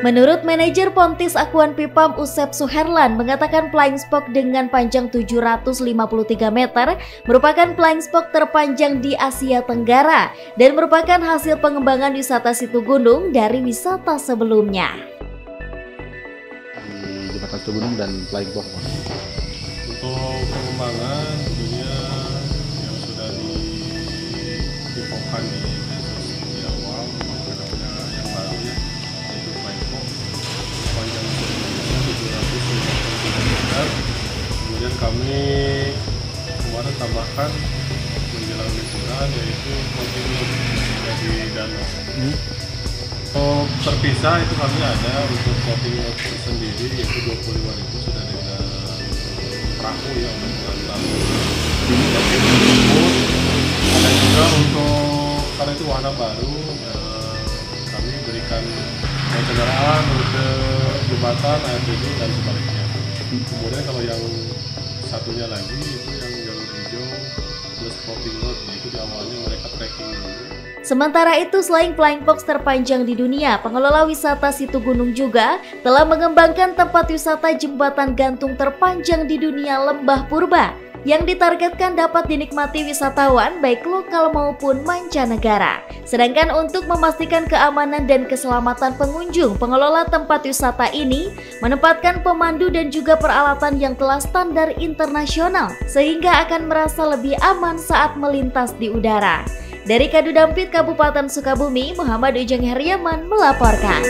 Menurut manajer Pontis Aquan Pipam Usep Suherlan mengatakan Flying Spock dengan panjang 753 meter merupakan flying spock terpanjang di Asia Tenggara dan merupakan hasil pengembangan wisata situ gunung dari wisata sebelumnya. Di jembatan situ gunung dan Flying Spock. Untuk pengembangan tentunya yang sudah diinfokan di awal ada yang baru ya, yaitu Flying Spock panjang 750 meter. Kemudian kami kemarin tambahkan menjelang liburan yaitu floating di danau. Untuk terpisah itu kami ada untuk floating sendiri yaitu 25.000 sudah dengan perahu ya untuk mengantar ada juga untuk karena itu wahana baru kami berikan kendaraan rute jembatan air terjun dan sebaliknya. Kemudian kalau yang satunya lagi itu yang jalur hijau plus floating road itu di awalnya mereka trekking dulu. Sementara itu, selain Flying Fox terpanjang di dunia, pengelola wisata situ gunung juga telah mengembangkan tempat wisata jembatan gantung terpanjang di dunia Lembah Purba yang ditargetkan dapat dinikmati wisatawan baik lokal maupun mancanegara. Sedangkan untuk memastikan keamanan dan keselamatan pengunjung, pengelola tempat wisata ini menempatkan pemandu dan juga peralatan yang telah standar internasional sehingga akan merasa lebih aman saat melintas di udara. Dari Kadu Dampit, Kabupaten Sukabumi, Muhammad Ujang Heriaman melaporkan.